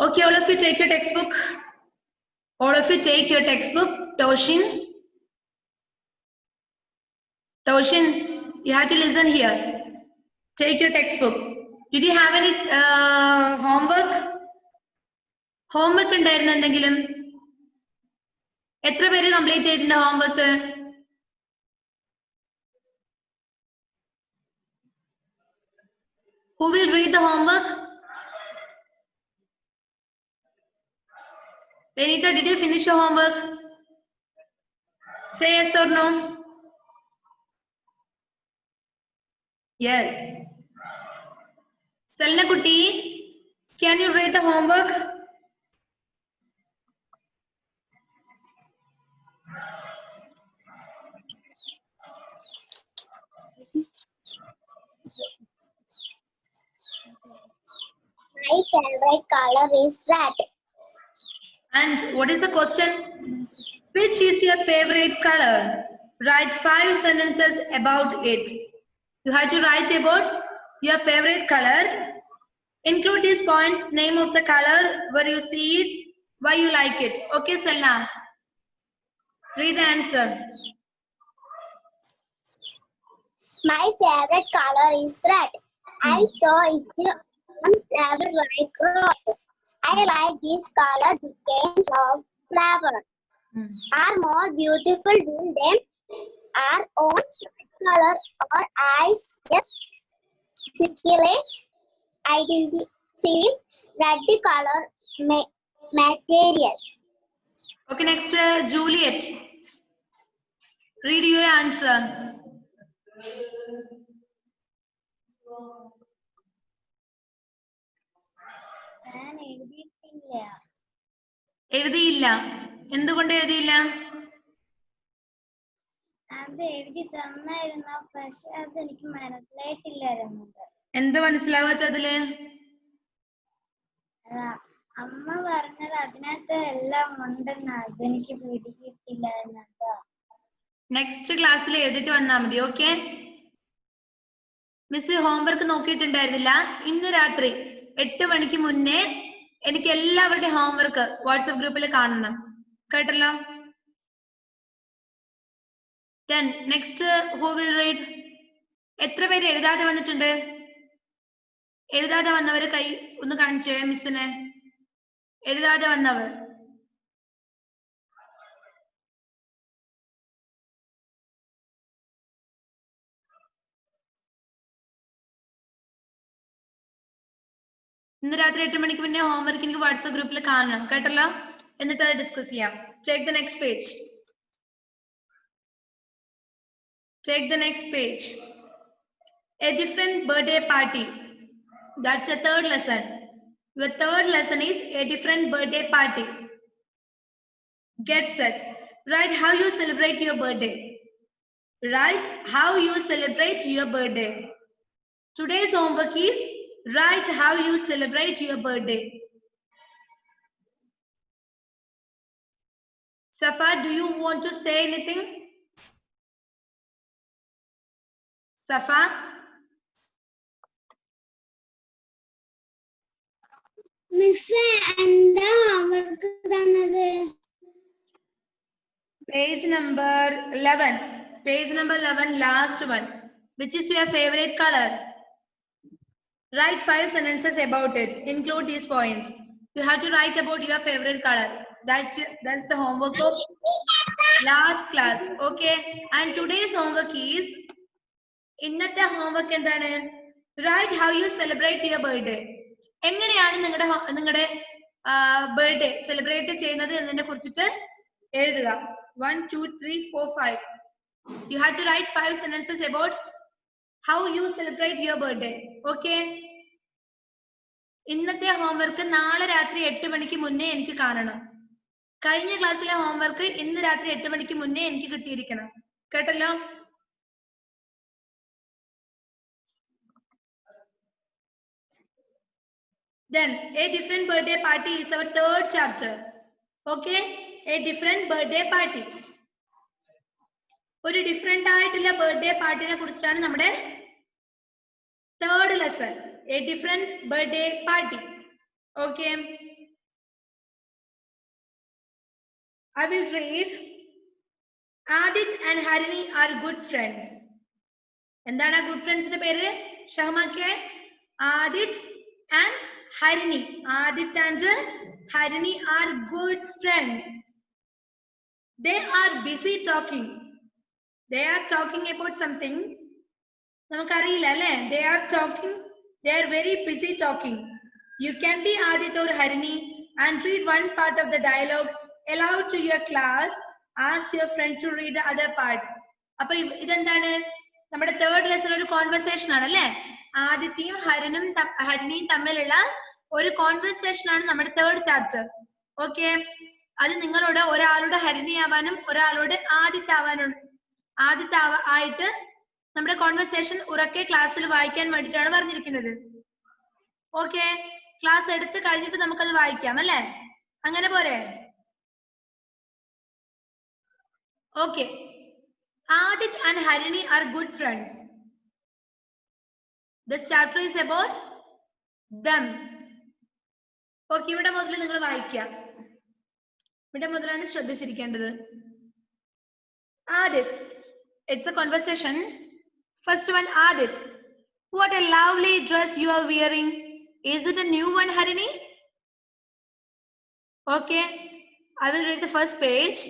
Okay, all of you take your textbook. All of you take your textbook. Toshin, you have to listen here. Take your textbook. Did you have any homework? Homework ഉണ്ടായിരുന്നോ എന്തെങ്കിലും? എത്ര പേര് complete ചെയ്തിട്ടുണ്ട് homework? Who will read the homework? Benita, did you finish your homework? Say yes or no. Yes. Selna Kutti, can you read the homework? My favorite color is red. And what is the question? Which is your favorite color? Write 5 sentences about it. You have to write about your favorite color. Include these points, name of the color, where you see it, why you like it. Okay, Selna. Read the answer. My favorite color is red. I saw it on several like roses. I like this color because of flowers are more beautiful than them. Our own color or eyes get quickly identify red color material. Okay, next, Juliet. Read your answer. ഞാൻ എഴുതിയിട്ടില്ല. എഴുതിയില്ല. എന്തുകൊണ്ട് എഴുതിയില്ല? അത് എഴുതി തന്നായിരുന്നു, പക്ഷെ അത് എനിക്ക് മനസ്സിലായിട്ടില്ലായിരുന്നു. എന്ത് മനസ്സിലാവാത്തതില്? അമ്മ പറഞ്ഞത് അതിനകത്ത് എല്ലാം ഉണ്ടെന്ന്, അതെനിക്ക് പിടികിട്ടില്ലായിരുന്നു. നെക്സ്റ്റ് ക്ലാസ്സിൽ എഴുതിട്ട് വന്നാൽ മതി. ഓക്കെ, മിസ് ഹോംവർക്ക് നോക്കിയിട്ടുണ്ടായിരുന്നില്ല. ഇന്ന് രാത്രി 8 മണിക്ക് മുന്നേ എനിക്ക് എല്ലാവരുടെയും ഹോംവർക്ക് വാട്സ്ആപ്പ് ഗ്രൂപ്പിൽ കാണണം, കേട്ടല്ലോ? Then next, who will read? എത്ര പേര് എഴുതാതെ വന്നിട്ടുണ്ട്? എഴുതാതെ വന്നവര് കൈ ഒന്ന് കാണിച്ചേ മിസ്സിനെ. എഴുതാതെ വന്നവർ. ഇന്ന് രാത്രി 8 മണിക്ക് മുന്നേ ഹോംവർക്ക് എനിക്ക് വാട്സ്ആപ്പ് ഗ്രൂപ്പിൽ കാണണം, കേട്ടല്ലോ? എന്നിട്ട് അത് ഡിസ്കസ് ചെയ്യാം. Take the next page. Take the next page. A different birthday party. That's a third lesson. Your third lesson is a different birthday party. Get set. Write how you celebrate your birthday. Write how you celebrate your birthday. Today's homework is write how you celebrate your birthday. Safa, do you want to say anything? Safa? Miss എന്താ അവർക്ക് തന്നത്? Page number 11. Page number 11, last one. Which is your favorite color? Write 5 sentences about it. Include these points. You have to write about your favorite color. That's the homework of last class. Okay. And today's homework is ഇന്നത്തെ homework എന്താണ്? Write how you celebrate your birthday. എങ്ങനെയാണ് നിങ്ങളുടെ birthday celebrate ചെയ്യുന്നത് എന്നതിനെ കുറിച്ചിട്ട് എഴുതുക. 1, 2, 3, 4, 5. You have to write 5 sentences about how you celebrate your birthday. Okay. ഇന്നത്തെ homework നാളെ രാത്രി 8 മണിക്ക് മുന്നേ എനിക്ക് കാണണം. കഴിഞ്ഞ ക്ലാസ്സിലെ ഹോംവർക്ക് ഇന്ന് രാത്രി 8 മണിക്ക് മുന്നേ എനിക്ക് കിട്ടിയിരിക്കണം, കേട്ടല്ലോ? Then a different birthday party is our third chapter. Okay, a different birthday party. ഒരു ഡിഫറെന്റ് ആയിട്ടുള്ള ബർത്ത്ഡേ പാർട്ടിനെ കുറിച്ചിട്ടാണ് നമ്മുടെ third lesson. A different birthday party. Okay. I will read. Adit and Harini are good friends. എന്താണ് ആ good ഫ്രണ്ട്സിന്റെ പേര്? ഷഹ്മക്കെ. Adit and Harini. Adit and Harini are good friends. They are busy talking. They are talking about something. നമുക്കറിയില്ല അല്ലേ? They are talking. They are very busy talking. You can be Adit or Harini and read one part of the dialogue aloud to your class. Ask your friend to read the other part. അപ്പൊ ഇതെന്താണ്? നമ്മുടെ third lesson ഒരു conversation ആണ് അല്ലേ? ആദിത്യയും ഹരിണിയും തമ്മിലുള്ള ഒരു conversation ആണ് നമ്മുടെ തേർഡ് ചാപ്റ്റർ. ഓക്കെ, അത് നിങ്ങളോട് ഒരാളുടെ ഹരിണി ആവാനും ഒരാളോട് ആയിട്ട് നമ്മുടെ കോൺവെർസേഷൻ ഉറക്കെ ക്ലാസ്സിൽ വായിക്കാൻ വേണ്ടിയിട്ടാണ് പറഞ്ഞിരിക്കുന്നത്. ഓക്കെ, ക്ലാസ് എടുത്ത് കഴിഞ്ഞിട്ട് നമുക്കത് വായിക്കാം അല്ലേ? അങ്ങനെ പോരെ? Okay. Adit and Harini are good friends. This chapter is about them. Okay, ഇവിടെ മുതൽ നിങ്ങൾ വായിക്കാം. ഇവിടെ മുതലാണ് ശ്രദ്ധിച്ചിരിക്കേണ്ടത്. Adit, it's a conversation. First one, Adit, what a lovely dress you are wearing. Is it a new one, Harini? Okay, I will read the first page.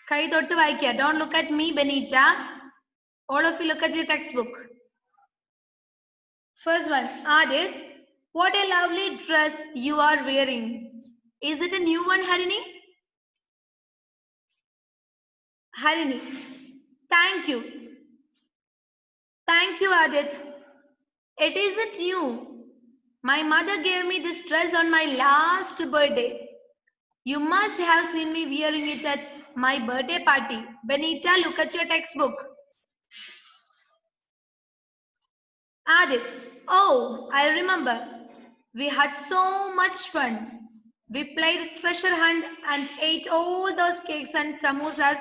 Kai thottu vaikya. Don't look at me, Benita. All of you look at your textbook. First one, Adit, what a lovely dress you are wearing. Is it a new one, Harini? Harini, thank you. Thank you, Adit. It isn't new. My mother gave me this dress on my last birthday. You must have seen me wearing it at my birthday party. Benita, look at your textbook. Adit, oh, I remember. We had so much fun. We played treasure hunt and ate all those cakes and samosas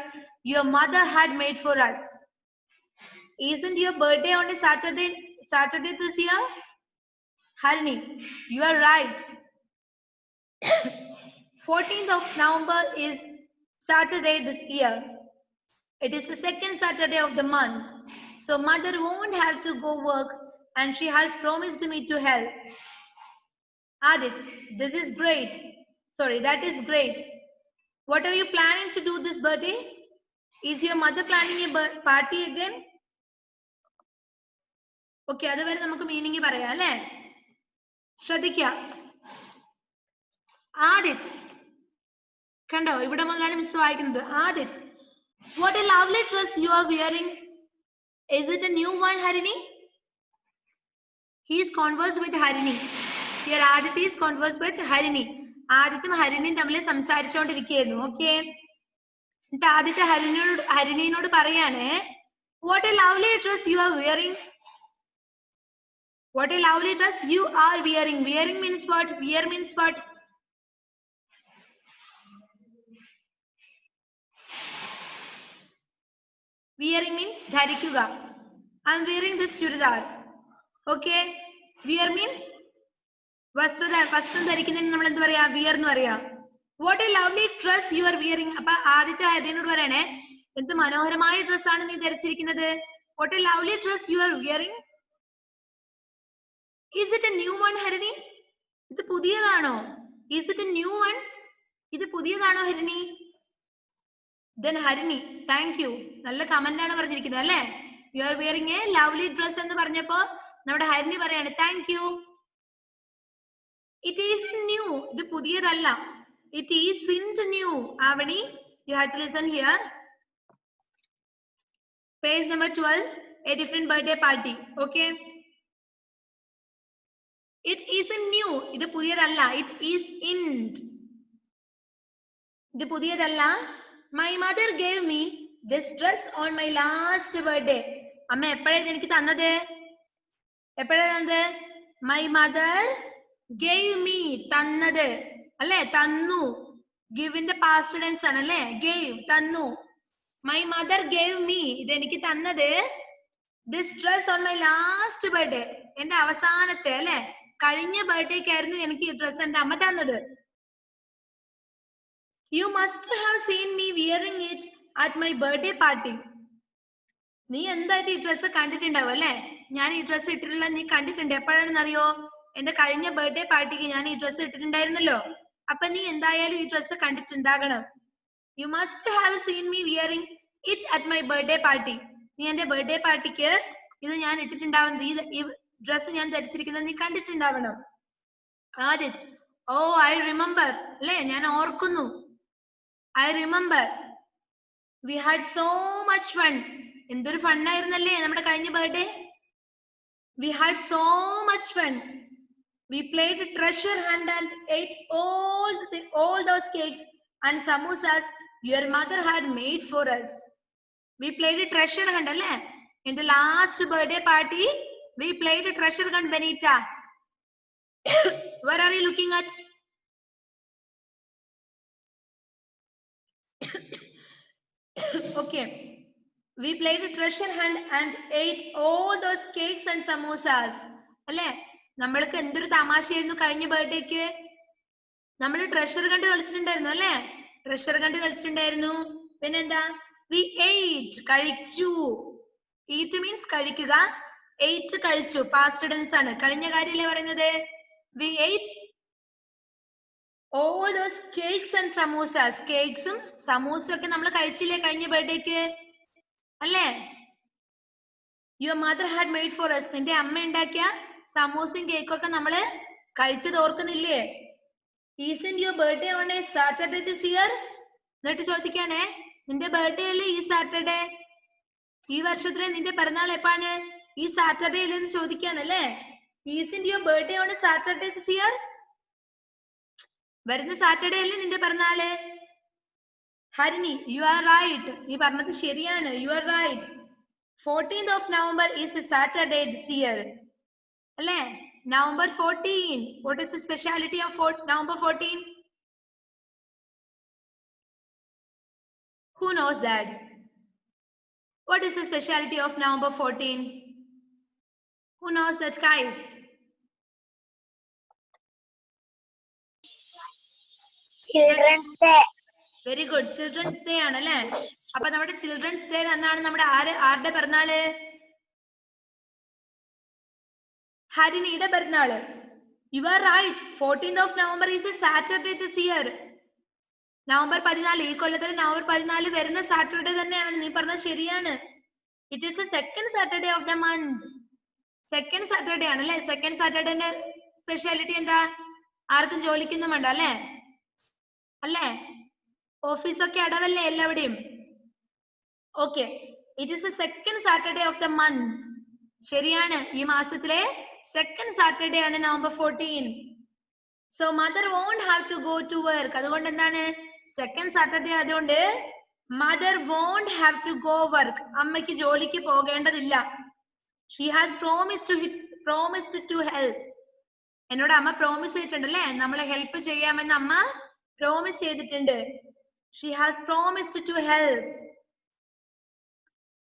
your mother had made for us. Isn't your birthday on a Saturday this year? Harini, you are right. 14th of November is Saturday this year. It is the second Saturday of the month, so mother won't have to go work and she has promised me to help. Adit, this is great. Sorry, that is great. What are you planning to do this birthday? Is your mother planning a party again? Okay, അതുവരെ നമുക്ക് meaning പറയാം അല്ലേ? ശ്രദ്ധിക്കുക. Adit, കണ്ടോ ഇവിടെ മുതലാണ് miss വായിക്കുന്നത്. Adit, what a lovely dress you are wearing. Is it a new one, Harini? He is conversed with Harini. Here Adit is conversed with Harini. ആദിത്യം ഹരിണിയും തമ്മിൽ സംസാരിച്ചുകൊണ്ടിരിക്കുകയായിരുന്നു. ഓക്കെ, എന്നിട്ട് ആദിത്യ ഹരിണിയോട് പറയാണ്, what a lovely dress you are wearing. What a lovely dress you are wearing. Wearing means what? Wear means what? Wearing means ധരിക്കുക. I'm wearing this chudidar. Okay, wear means വസ്ത്രം ധരിക്കുന്നതിന് നമ്മൾ എന്ത് പറയാ? Wear എന്ന് പറയാ. What a lovely dress you are wearing. അപ്പൊ ആദിത്യ ഹരിണിയോട് പറയണേ, എന്ത് മനോഹരമായ ഡ്രസ്സാണ് നീ ധരിച്ചിരിക്കുന്നത്. What a lovely dress you are wearing. Is it a new one, Harini? ഇത് പുതിയതാണോ? Is it a new one? ഇത് പുതിയതാണോ Harini? Then Harini, thank you. നല്ല കമന്റ് ആണ് പറഞ്ഞിരിക്കുന്നത് അല്ലേ? You are wearing a lovely dress എന്ന് പറഞ്ഞപ്പോ നമ്മുടെ ഹരിണി പറയാണ് thank you. It isn't new. ഇത് പുതിയതല്ല. It isn't new. Avani, you have to listen here. Page number 12, a different birthday party. Okay. It isn't new. ഇത് പുതിയതല്ല. It isn't. ഇത് പുതിയതല്ല. My mother gave me this dress on my last birthday. അമ്മ എപ്പോഴാണ് എനിക്ക് തന്നത്? എപ്പോഴാണ് തന്നത്? My mother gave me. തന്നത് അല്ലേ? തന്നു. Give in the past tense ആണ് അല്ലേ? Gave, തന്നു. My mother gave me. ഇത് എനിക്ക് തന്നത് this dress on my last birthday. എന്റെ അവസാനത്തെ അല്ലേ? കഴിഞ്ഞ ബർത്ത്ഡേക്കായിരുന്നു എനിക്ക് ഈ ഡ്രസ് എന്റെ അമ്മ തന്നത്. You must have seen me wearing it at my birthday party. നീ എന്തായാലും ഈ ഡ്രസ്സ് കണ്ടിട്ടുണ്ടാവും അല്ലെ? ഞാൻ ഈ ഡ്രസ്സ് ഇട്ടിട്ടുള്ള നീ കണ്ടിട്ടുണ്ട്. എപ്പോഴാണെന്ന് അറിയോ? എന്റെ കഴിഞ്ഞ ബർത്ത്ഡേ പാർട്ടിക്ക് ഞാൻ ഈ ഡ്രസ്സ് ഇട്ടിട്ടുണ്ടായിരുന്നല്ലോ. അപ്പൊ നീ എന്തായാലും ഈ dress കണ്ടിട്ടുണ്ടാകണം. You must have seen me wearing it at my birthday party. നീ എന്റെ ബർത്ത്ഡേ പാർട്ടിക്ക് ഇത് ഞാൻ ഇട്ടിട്ടുണ്ടാവുന്നത്, ഈ ഡ്രസ്സ് ഞാൻ ധരിച്ചിരിക്കുന്നത് നീ കണ്ടിട്ടുണ്ടാവണം. ആദിത്, ഓ ഐ റിമെമ്പർ അല്ലെ? ഞാൻ ഓർക്കുന്നു. I remember. We had so much fun. എന്തൊരു ഫണ്ണായിരുന്നല്ലേ നമ്മുടെ കഴിഞ്ഞ birthday. We had so much fun. We played treasure hunt and ate all those cakes and samosas your mother had made for us. We played treasure hunt അല്ലേ? In the last birthday party, we played treasure hunt, Benita. Where are you looking at? Okay. We played treasure hunt and ate all those cakes and samosas. അല്ലേ? നമ്മൾക്ക് എന്തൊരു തമാശയായിരുന്നു കഴിഞ്ഞ ബർത്ത്ഡേക്ക്. നമ്മൾ treasure കണ്ട് കളിച്ചിട്ടുണ്ടായിരുന്നു അല്ലേ? Treasure കണ്ട് കളിച്ചിട്ടുണ്ടായിരുന്നു. പിന്നെന്താ? We ate, കഴിച്ചു. Eat means കഴിക്കുക. Ate കഴിച്ചു. Past tense ആണ്. കഴിഞ്ഞ കാര്യമല്ലേ പറയുന്നത്? We ate all those cakes and samosas. കേക്ക്സും സമൂസയും ഒക്കെ നമ്മൾ കഴിച്ചില്ലേ കഴിഞ്ഞ ബർത്ത്ഡേക്ക് അല്ലേ? Your mother had made for us. നിന്റെ അമ്മ ഉണ്ടാക്കിയ സമൂസയും കേക്കും ഒക്കെ നമ്മള് കഴിച്ചത് ഓർക്കുന്നില്ലേ? Isn't your birthday on a Saturday this year? എന്നിട്ട് ചോദിക്കാനേ, നിന്റെ ബർത്ത്ഡേ അല്ലേ ഈ സാറ്റർഡേ? ഈ വർഷത്തിലെ നിന്റെ പിറന്നാൾ എപ്പാണ്? ഈ സാറ്റർഡേ അല്ലേന്ന് ചോദിക്കാനല്ലേ? Isn't your birthday on a Saturday this year? വരുന്ന സാറ്റർഡേ അല്ലേ നിന്റെ പിറന്നാള്? Harini, you are right. നീ പറഞ്ഞത് ശരിയാണ്. You are right. 14th of November is a Saturday this year. അല്ലേ? November 14. What is the speciality of November 14? Who knows that? What is the speciality of November 14? Who knows that, guys? Children's Day. Very good. Children's Day ആണല്ലേ? അപ്പൊ നമ്മുടെ Children's Day എന്നാണ് നമ്മുടെ ആരുടെ പിറന്നാള്? ഹരിണിയുടെ പിറന്നാള്. You are right. 14th of November is a Saturday this year. November 14 ഈ കൊല്ലത്തിൽ നവംബർ 14 വരുന്ന സാറ്റർഡേ തന്നെയാണ്. നീ പറഞ്ഞത് ശരിയാണ്. It is a second Saturday of the month. Second Saturday ആണ് അല്ലെ? സെക്കൻഡ് സാറ്റർഡേന്റെ സ്പെഷ്യാലിറ്റി എന്താ? ആർക്കും ജോലിക്കൊന്നും വേണ്ട അല്ലേ? അല്ലേ? ഓഫീസൊക്കെ അടവല്ലേ എല്ലാവിടെയും? Okay. It is a second Saturday of the month. ശരിയാണ്. ഈ മാസത്തിലെ സെക്കൻഡ് സാറ്റർഡേ ആണ് November 14. So mother won't have to go to work. അതുകൊണ്ട് എന്താണ്? സെക്കൻഡ് സാറ്റർഡേ അതുകൊണ്ട് mother won't have to go work. അമ്മയ്ക്ക് ജോലിക്ക് പോകേണ്ടതില്ല. She has promised to help. എന്നോട് അമ്മ പ്രോമിസ് ചെയ്തിട്ടുണ്ടല്ലേ? നമ്മളെ ഹെൽപ്പ് ചെയ്യാമെന്ന് അമ്മ പ്രോമിസ് ചെയ്തിട്ടുണ്ട്. She has promised to help.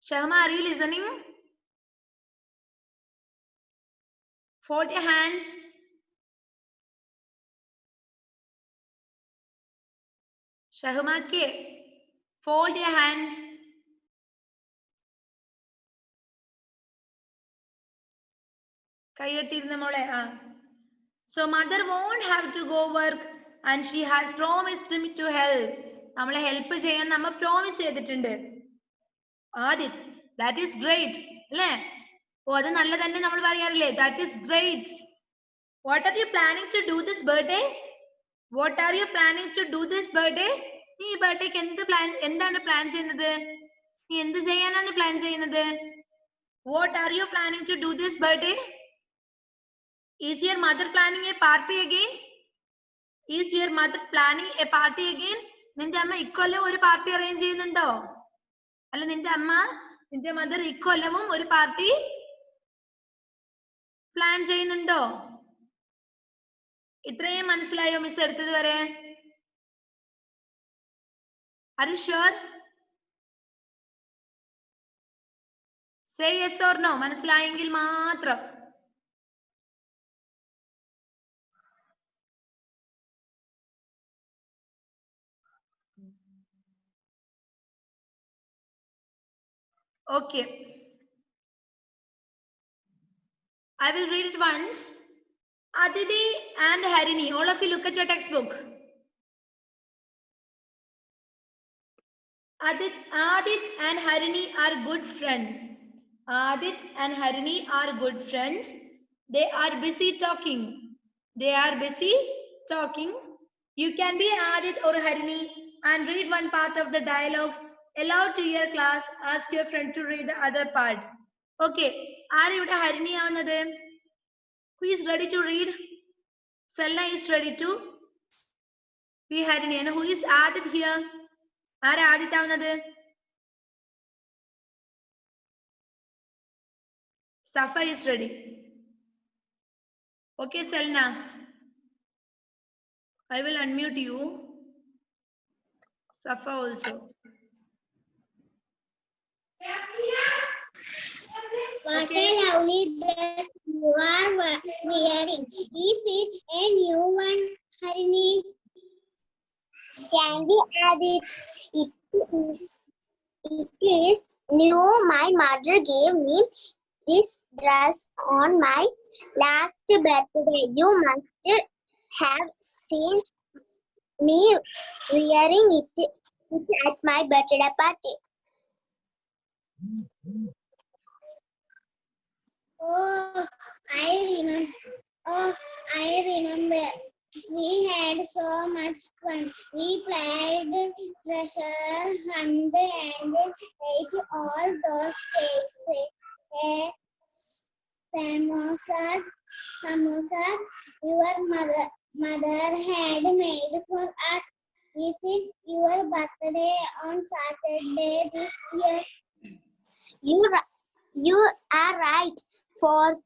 Shahma, are you listening? Fold your hands. Shahma ke, fold your hands. കൈകെട്ടിരുന്ന മോളെ. So mother won't have to go work and she has promised me to help. നമ്മളെ help ചെയ്യാൻ നമ്മ promise ചെയ്തിട്ടുണ്ട്. Adith, that is great അല്ലേ? ഓ, അത് നല്ല തന്നെ നമ്മൾ പറയാറില്ലേ? That is great. What are you planning to do this birthday? What are you planning to do this birthday? നീ ഈ ബർത്ത്ഡേക്ക് എന്താണ് പ്ലാൻ ചെയ്യുന്നത്? നീ എന്ത് ചെയ്യാനാണ് പ്ലാൻ ചെയ്യുന്നത്? What are you planning to do this birthday? Is your mother planning a party again? Is your mother planning a party again? നിന്റെ അമ്മ ഇക്കൊല്ലം ഒരു പാർട്ടി അറേഞ്ച് ചെയ്യുന്നുണ്ടോ? അല്ല, നിന്റെ മദർ ഇക്കൊല്ലവും ഒരു പാർട്ടി പ്ലാൻ ചെയ്യുന്നുണ്ടോ? ഇത്രയും മനസ്സിലായോ മിസ് എടുത്തത് വരെ? Are you sure? Say yes or no. മനസ്സിലായെങ്കിൽ മാത്രം. Okay. I will read it once. Aditi and Harini, all of you look at your textbook. Adit and Harini are good friends. Adit and Harini are good friends. They are busy talking. They are busy talking. You can be Adit or Harini and read one part of the dialogue. Aloud to your class. Ask your friend to read the other part. Okay. Are you Harini avanathu? Who is ready to read? Selna is ready to be Harini. And who is Adit here? Are Adit avanathu? Safa is ready. Okay, Selna. I will unmute you. Safa also. What Okay. a lovely dress you are wearing. Is it a new one, Harini? Thank you, Adit. It is new. My mother gave me this dress on my last birthday. You must have seen me wearing it at my birthday party. Oh, I remember. Oh, I remember. We had so much fun. We played treasure hunt and ate all those cakes. Samosas your mother had made for us. Is it your birthday on Saturday this year? You are right. 4th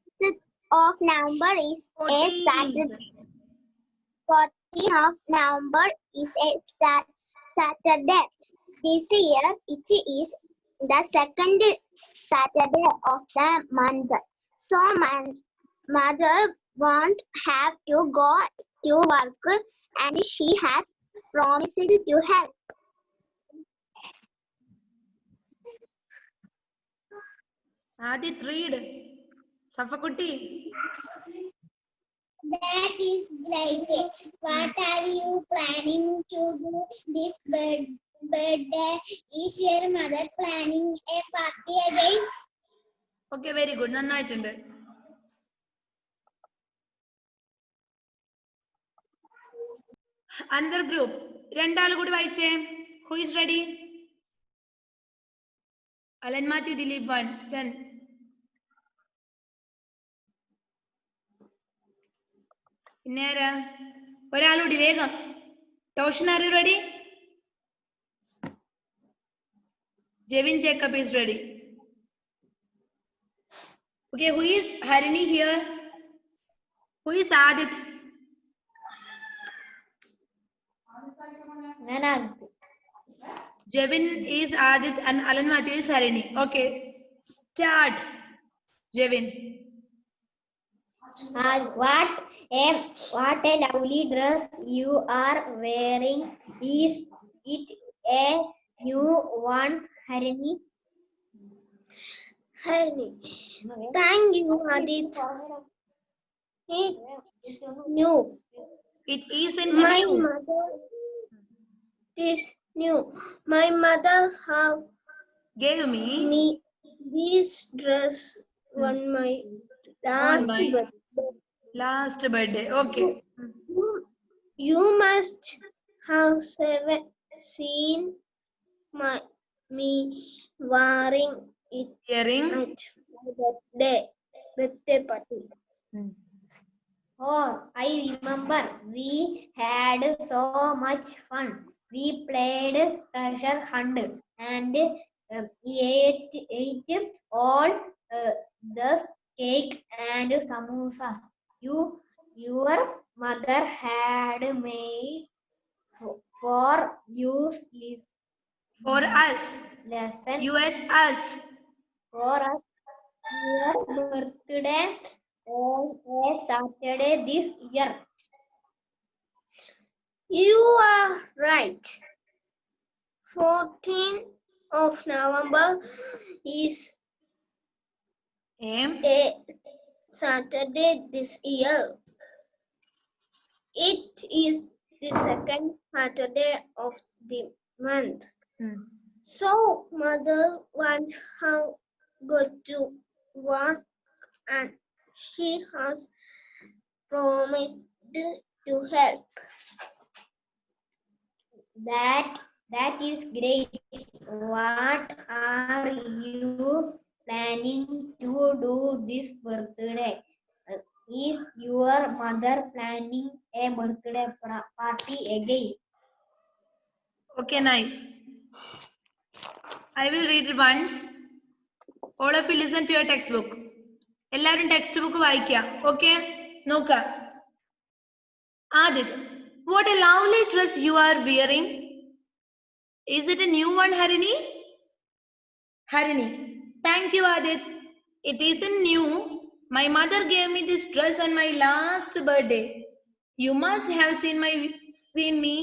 of November is a Saturday. 14th of November is a Saturday. This year it is the second Saturday of the month. So my mother won't have to go to work and she has promised to help. Adit, read. Safa Kutti. That is great. What are you planning to do this birthday? Is your mother planning a party again? Okay, very good. നന്നായിട്ടുണ്ട്. Another group. രണ്ടാൾ കൂടി വായിച്ചേ. Who is ready? Alan Matthew, Dilip 1. Then. പിന്നെ ആരാ? ഒരാളുകൂടി വേഗം. Toshin, are you ready? Jevin Jacob is ready. Okay, who is Harini here? Who is Adit? Jevin is Adit and Alan Matthew is Harini. Okay, start. Jevin. What a lovely dress you are wearing. Is it a new one, Harini? Thank you, Adit. It's new. It isn't My new. mother is new. My mother have Gave me this dress on my last birthday. Okay. You must have seen me wearing it Hearing. at my birthday party. Oh, I remember. We had so much fun. We played treasure hunt and ate all the cake and samosas your mother had made for you. For us. Lesson US us. for us. Your birthday on a Saturday this year. You are right. 14th of November is a Saturday this year. It is the second Saturday of the month. So mother won't have go to work and she has promised to help. That is great. What are you planning to do this birthday? Is your mother planning a birthday party again? Okay, nice. I will read it once. All of you listen to your textbook. എല്ലാവരും text book വായിക്കുക. Okay? നോക്ക. Adit, what a lovely dress you are wearing. Is it a new one, Harini? Harini, thank you, Adit. It isn't new. My mother gave me this dress on my last birthday. You must have seen me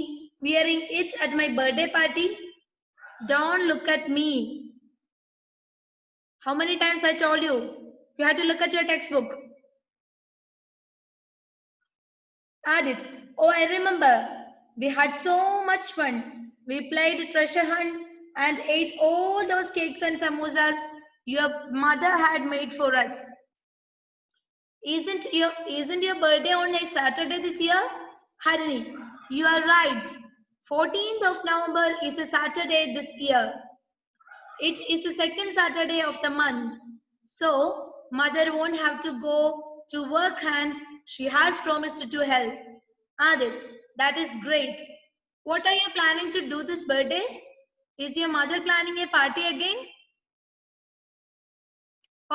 wearing it at my birthday party. Don't look at me. How many times I told you? You have to look at your textbook. Adit, oh, I remember. We had so much fun. We played treasure hunt and ate all those cakes and samosas your mother had made for us. Isn't your birthday on a Saturday this year? Harini, you are right. 14th of November is a Saturday this year. It is the second Saturday of the month. So, mother won't have to go to work and she has promised to help. Adit, that is great. What are you planning to do this birthday? Is your mother planning a party again?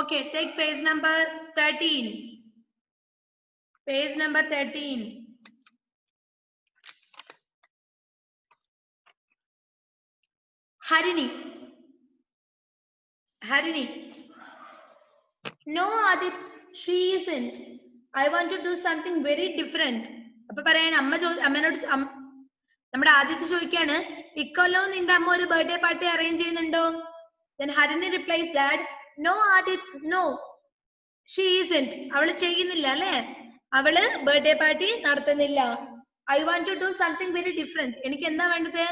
Okay, take page number 13. Page number 13. Harini. No, Adit, she isn't. I want to do something very different. അപ്പൊ പറയാൻ അമ്മനോട് നമ്മുടെ ആദ്യത്തെ ചോദിക്കാണ്, ഇക്കൊല്ലവും നിന്റെ അമ്മ ഒരു birthday party arrange ചെയ്യുന്നുണ്ടോ? Then Harini replies that no, Adit, no, she isn't. അവള് ചെയ്യുന്നില്ല അല്ലേ? അവള് ബർത്ത്ഡേ പാർട്ടി നടത്തുന്നില്ല. I want to do something very different. എനിക്ക് എന്താ വേണ്ടത്?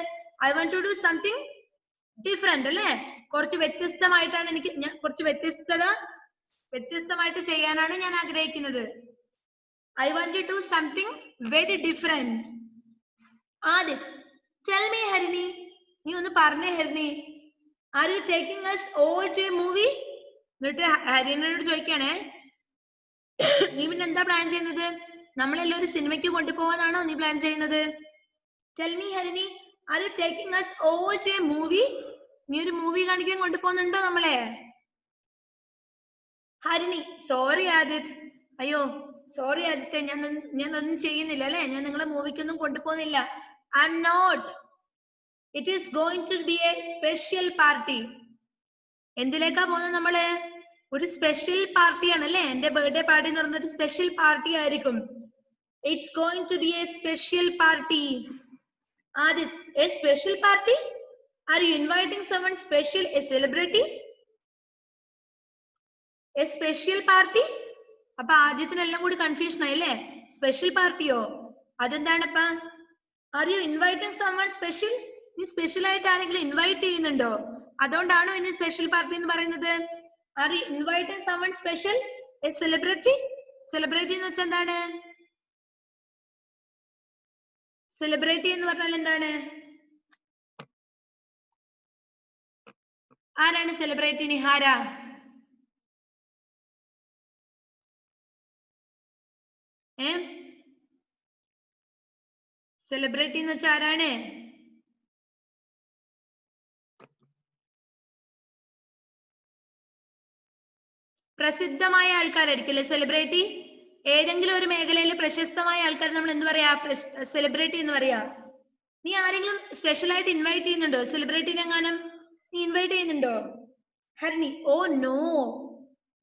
I want to do something different അല്ലേ? കുറച്ച് വ്യത്യസ്തമായിട്ടാണ് കുറച്ച് വ്യത്യസ്തമായിട്ട് ചെയ്യാനാണ് ഞാൻ ആഗ്രഹിക്കുന്നത്. I want to do something very different. Adit, tell me, Harini. നീ ഒന്ന് പറഞ്ഞേ Harini. Are you taking us all to a movie? എന്നിട്ട് ഹരിനോട് ചോദിക്കാണേ, നീ പിന്നെ എന്താ പ്ലാൻ ചെയ്യുന്നത്? നമ്മളെല്ലാം ഒരു സിനിമയ്ക്ക് കൊണ്ടുപോകാനാണോ നീ പ്ലാൻ ചെയ്യുന്നത്? Tell me, Harini, are you taking us all to a movie? നീ ഒരു മൂവി കാണിക്കാൻ കൊണ്ടുപോകുന്നുണ്ടോ നമ്മളെ? ഹരിണി, സോറി ആദിത്. അയ്യോ സോറി ആദിത്യ, ഞാൻ ഒന്നും ചെയ്യുന്നില്ല അല്ലെ, ഞാൻ നിങ്ങളെ മൂവിക്കൊന്നും കൊണ്ടുപോകുന്നില്ല. I am not. It is going to be a special party. എന്തിലേക്കാ പോകുന്നത് നമ്മള്? ഒരു സ്പെഷ്യൽ പാർട്ടിയാണ് അല്ലെ, എന്റെ ബർത്ത്ഡേ പാർട്ടി എന്ന് പറഞ്ഞൊരു സ്പെഷ്യൽ പാർട്ടി ആയിരിക്കും. It's going to be a special party. Adith, a special party? Are you inviting someone special, a celebrity? A special party? അപ്പൊ ആദ്യത്തിനെല്ലാം കൂടി കൺഫ്യൂഷൻ ആയില്ലേ? സ്പെഷ്യൽ പാർട്ടിയോ? അതെന്താണപ്പ? Are you inviting someone special? നീ സ്പെഷ്യൽ ആയിട്ട് ആരെങ്കിലും ഇൻവൈറ്റ് ചെയ്യുന്നുണ്ടോ? അതുകൊണ്ടാണോ ഇനി സ്പെഷ്യൽ പാർട്ടി എന്ന് പറയുന്നത്? R you inviting someone special, a celebrity? Celebrity എന്ന് വെച്ചാൽ എന്താണ്? സെലിബ്രിറ്റി എന്ന് പറഞ്ഞാൽ എന്താണ്? ആരാണ് സെലിബ്രിറ്റി? നിഹാര. സെലിബ്രിറ്റി എന്ന് വെച്ചാൽ ആരാണ്? പ്രസിദ്ധമായ ആൾക്കാരായിരിക്കും അല്ലെ സെലിബ്രിറ്റി. ഏതെങ്കിലും ഒരു മേഖലയിൽ പ്രശസ്തമായ ആൾക്കാർ നമ്മൾ എന്ത് പറയാ? സെലിബ്രിറ്റി എന്ന് പറയാ. നീ ആരെങ്കിലും സ്പെഷ്യൽ ആയിട്ട് ഇൻവൈറ്റ് ചെയ്യുന്നുണ്ടോ? സെലിബ്രിറ്റിനെ എങ്ങാനും നീ ഇൻവൈറ്റ് ചെയ്യുന്നുണ്ടോ? Harini, oh no.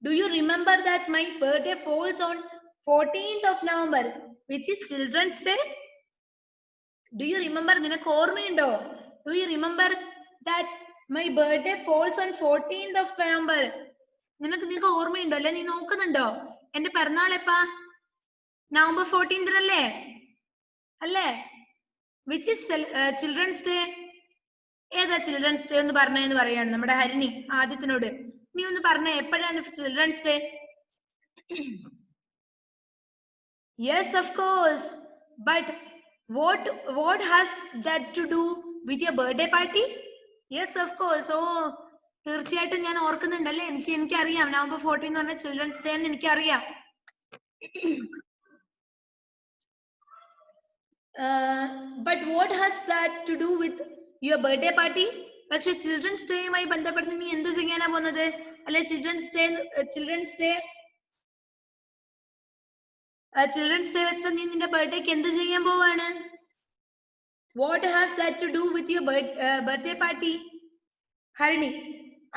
Do you remember that my birthday falls on 14th of November, which is Children's Day? Do you remember? നിനക്ക് ഓർമ്മയുണ്ടോ? Do you remember that my birthday falls on 14th of November. നിനക്ക് ഓർമ്മയുണ്ടോ അല്ലെ? നീ നോക്കുന്നുണ്ടോ? എന്റെ പിറന്നാൾ എപ്പാ? November 14th അല്ലേ? അല്ലേ? Which is Children's Day? ഏതാ Children's Day എന്ന് പറഞ്ഞെന്ന് പറയാണ് നമ്മുടെ ഹരിണി ആദിത്യനോട്. നീ ഒന്ന് പറഞ്ഞേ, എപ്പോഴാണ് Children's Day? Yes, of course. But what has that to do with your birthday party? Yes, of course. Oh, തീർച്ചയായിട്ടും ഞാൻ ഓർക്കുന്നുണ്ടല്ലേ. എനിക്കറിയാം November 14 എന്ന് പറഞ്ഞ ചിൽഡ്രൻസ് ഡേ എന്ന് എനിക്കറിയാം. But what has that to do with your birthday party? പക്ഷെ children's ഡേയുമായി ബന്ധപ്പെട്ട് നീ എന്ത് ചെയ്യാനാ പോകുന്നത്? അല്ലെ ചിൽഡ്രൻസ് ഡേ വെച്ച് നീ നിന്റെ ബർത്ത്ഡേക്ക് എന്ത് ചെയ്യാൻ പോവാണ്? What has that to do with your birthday party? Harini,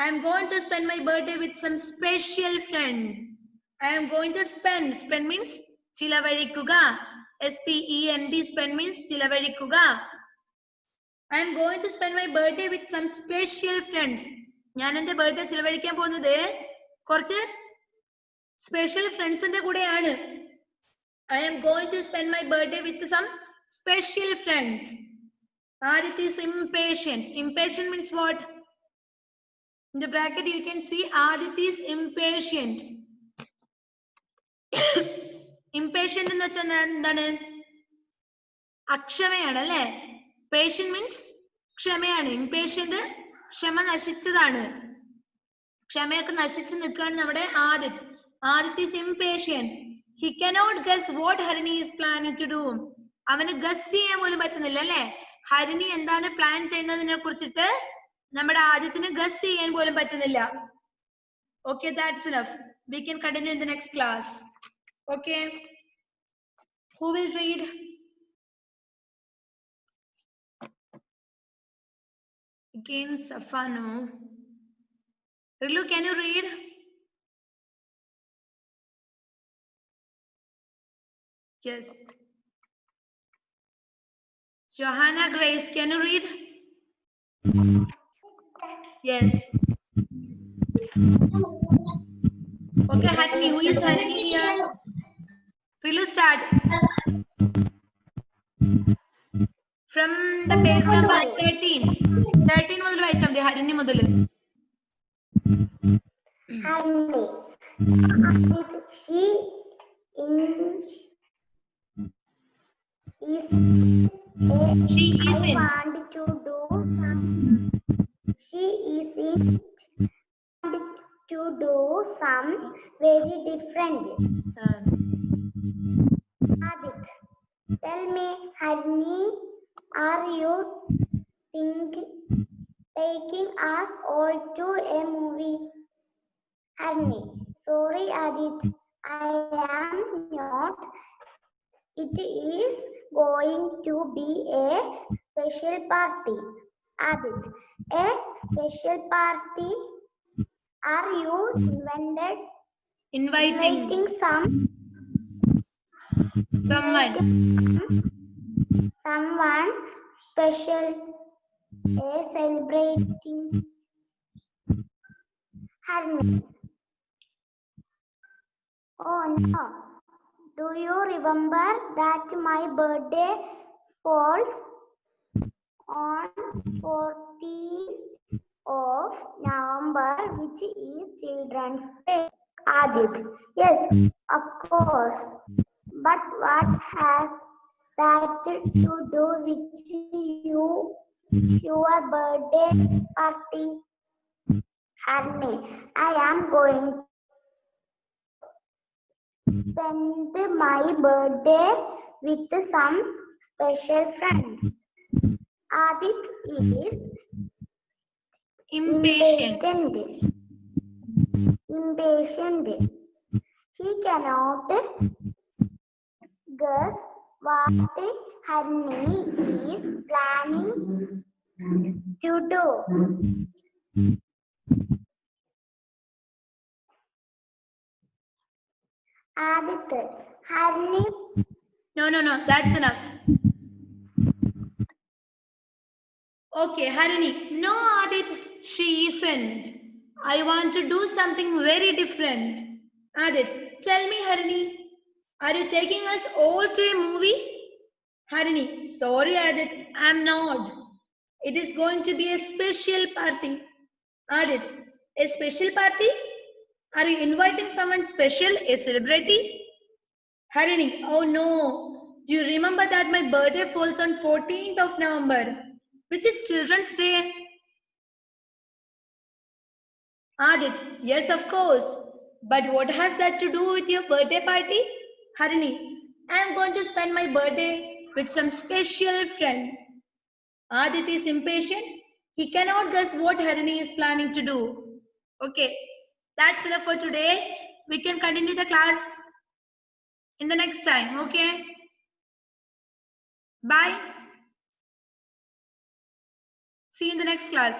I am going to spend my birthday with some special friend. I am going to spend means chilavarikuga. SPEND, spend means chilavarikuga. I am going to spend my birthday with some special friends. ഞാൻ എന്റെ birthday ചിലവഴിക്കാൻ പോകുന്നത് കുറച്ച് special ഫ്രണ്ട്സിന്റെ കൂടെയാണ്. I am going to spend my birthday with some special friends. Adit is impatient. Impatient means what? In the bracket you can see Adit is impatient. Impatient എന്ന് വെച്ചാൽ എന്താണ്? അക്ഷമയാണ് അല്ലേ? Patient means ക്ഷമയാണ്. Impatient ക്ഷമ നശിച്ചതാണ്. ക്ഷമയൊക്കെ നശിച്ചു നിൽക്കുകയാണ് നമ്മുടെ Adith. Adit is impatient. He cannot guess what Harini is planning to do. അവന് guess ചെയ്യാൻ പോലും പറ്റുന്നില്ല അല്ലേ? ഹരിണി എന്താണ് പ്ലാൻ ചെയ്യുന്നതിനെ കുറിച്ചിട്ട് നമ്മുടെ ആദ്യത്തിന് ഗസ് ചെയ്യാൻ പോലും പറ്റുന്നില്ല. Okay, that's enough. We can continue in the next class. Okay. Who will read? Again, Safano. Rilu, can you read? Yes. Johanna Grace, can you read? Yes. Okay, Harini, who is Harini here? Rilu, start. From the page number 13. 13 മുതൽ വായിച്ചാൽ മതി. ഹരിണി മുതൽ. Harini. She isn't to do some very different. Adit, tell me, Harini, are you taking us all to a movie? Harini, sorry, Adit, I am not. It is going to be a special party. Adit, a special party? Are you inviting someone special, celebrating? Harini, oh no. Do you remember that my birthday falls on 14th of November, which is Children's Day? Adit, yes, of course. But what has that to do with your birthday party? Harini, I am going to spend my birthday with some special friends. Adit is impatient. He cannot guess what Harini is planning to do. Adit, Harini. No, that's enough. Okay, Harini. No, Adit, she isn't. I want to do something very different. Adit, tell me, Harini, are you taking us all to a movie? Harini, sorry, Adit, I'm not. It is going to be a special party. Adit, a special party? Are you inviting someone special, a celebrity? Harini, oh no. Do you remember that my birthday falls on 14th of November, which is Children's Day? Adit, yes, of course. But what has that to do with your birthday party? Harini, I am going to spend my birthday with some special friends. Adit is impatient. He cannot guess what Harini is planning to do. Okay, that's enough for today. We can continue the class in the next time. Okay, bye. See you in the next class.